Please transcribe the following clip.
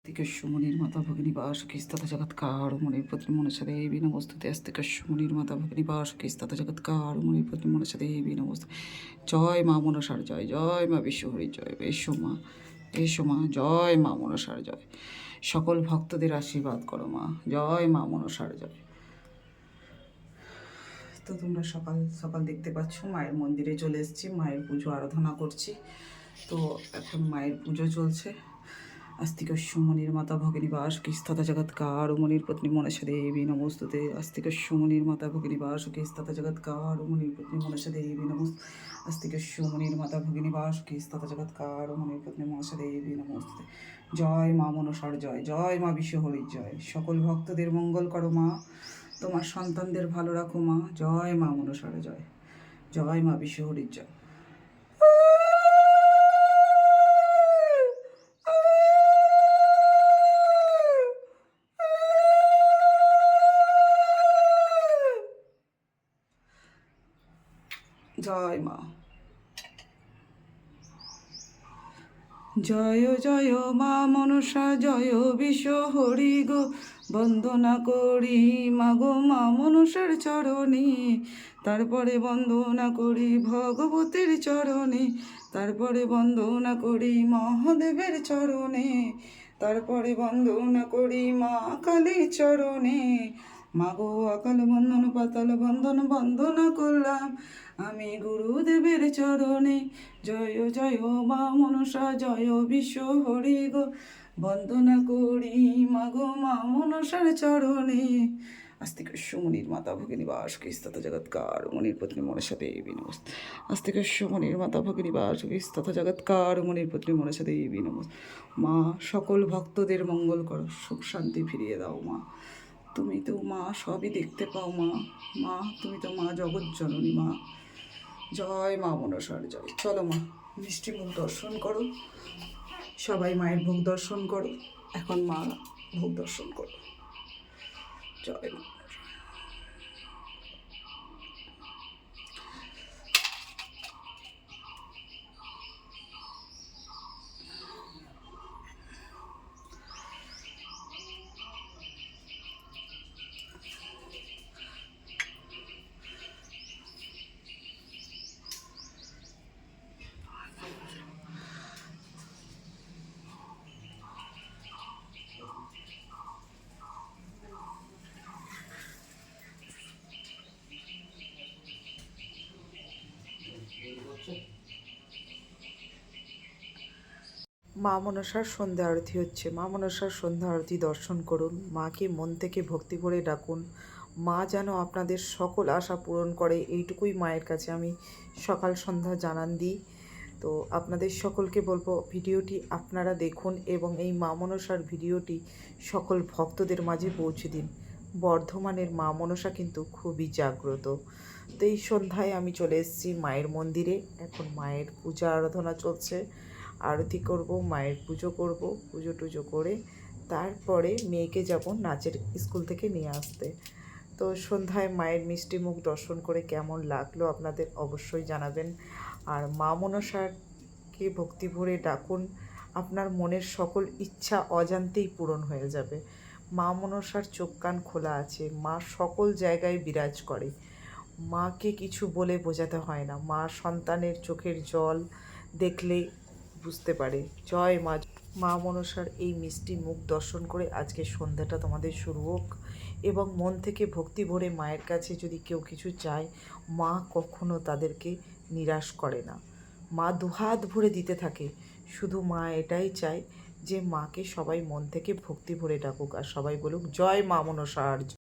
निर्माता भगिनी वासुकीस्तथा जगत्कारो मुनिर्पत्नी मनसदेवी नमोस्तुते अस्तिकस्यमु निर्माता भगिनी वासुकीस्तथा जगत्कारो मुनिर्पत्नी मनसदेवी नमोस्तुते জয় মা মনসার জয়, জয় মা বিশ্বহরি জয়, এসো মা, এসো মা, জয় মা মনসার জয়। সকল ভক্তদের আশীর্বাদ করো মা, জয় মা মনসার জয়। তো তোমরা সকাল সকাল দেখতে পাচ্ছ মায়ের মন্দিরে চলে এসেছি, মায়ের পুজো আরাধনা করছি। তো এখন মায়ের পুজো চলছে। अस्तिकस्यमु निर्माता भगिनी वासुकीस्तथा जगत्कारो मुनिर्पत्नी मनसादेवी नमोस्तुते अस्तिकस्यमु निर्माता भगिनी वासुकीस्तथा जगत्कारो मुनिर्पत्नी मनसादेवी नमोस्तुते अस्तिकस्यमु निर्माता भगिनी वासुकीस्तथा जगत्कारो मुनिर्पत्नी मनसादेवी नमोस्तुते জয় মা মনসার জয়, জয় মা বিশ্বহরির জয়। সকল ভক্তদের মঙ্গল করো মা, তোমার সন্তানদের ভালো রাখো মা, জয় মা মনসার জয়, জয় মা বিশ্বহরির জয়। জয় মা, জয় জয় মা মনসা জয় বিশ্ব হরি গো, বন্দনা করি মাগো মা মনসার চরণে, তারপরে বন্দনা করি ভগবতীর চরণে, তারপরে বন্দনা করি মহাদেবের চরণে, তারপরে বন্দনা করি মা কালীর চরণে। মাগো অকাল বন্ধন পাতাল বন্ধন বন্দনা করলাম আমি গুরুদেবের চরণে, জয় জয় মা মনসা জয় বিশ্ব হরি গো, বন্দনা করি মাগো মা মনসার চরণে। अस्तिकस्यमु निर्माता भगिनी वासुकीस्तथा जगत्कारो मुनिर्पत्नी मनसादेवी नमोस्तुते अस्तिकस्यमु निर्माता भगिनी वासुकीस्तथा जगत्कारो मुनिर्पत्नी मनसादेवी नमोस्तुते। মা সকল ভক্তদের মঙ্গল করো, সুখ শান্তি ফিরিয়ে দাও মা, তুমি তো মা সবই দেখতে পাও মা, মা তুমি তো মা জগৎ জননী মা, জয় মা মনসার জয়। চলো মা মিষ্টি মুখ দর্শন করো, সবাই মায়ের ভোগ দর্শন করো, এখন মা ভোগ দর্শন করো, জয় মা। মা মনসার সন্ধ্যা আরতি হচ্ছে, মা মনসার সন্ধ্যা আরতি দর্শন করুন, মাকে মন থেকে ভক্তি করে ডাকুন, মা যেন আপনাদের সকল আশা পূরণ করে, এইটুকুই মায়ের কাছে আমি সকাল সন্ধ্যা জানান দিই। তো আপনাদের সকলকে বলবো ভিডিওটি আপনারা দেখুন এবং এই মা মনসার ভিডিওটি সকল ভক্তদের মাঝে পৌঁছে দিন। বর্ধমানের মা মনসা কিন্তু খুবই জাগ্রত। তো এই সন্ধ্যায় আমি চলে এসেছি মায়ের মন্দিরে, এখন মায়ের পূজা আরাধনা চলছে, আরতি করব, মায়ের পুজো করব, পুজো টুজো করে তারপরে মেয়েকে যাব নাচের স্কুল থেকে নিয়ে আসতে। তো সন্ধ্যায় মায়ের মিষ্টি মুখ দর্শন করে কেমন লাগলো আপনাদের অবশ্যই জানাবেন। আর মা মনসাকে ভক্তি ভরে ডাকুন, আপনার মনের সকল ইচ্ছা অজান্তেই পূরণ হয়ে যাবে। মা মনসার চোখ কান খোলা আছে, মা সকল জায়গায় বিরাজ করে, মাকে কিছু বলে বোঝাতে হয় না, মা সন্তানের চোখের জল দেখলেই বুঝতে পারে। জয় মা। মা মনসার এই মিষ্টি মুখ দর্শন করে আজকে সন্ধ্যাটা তোমাদের শুরু হোক এবং মন থেকে ভক্তি ভরে মায়ের কাছে যদি কেউ কিছু চায়, মা কখনো তাদেরকে নিরাশ করে না, মা দুহাত ভরে দিতে থাকে। শুধু মা এটাই চায় যে মাকে সবাই মন থেকে ভক্তি ভরে ডাকুক আর সবাই বলুক জয় মা মনসার।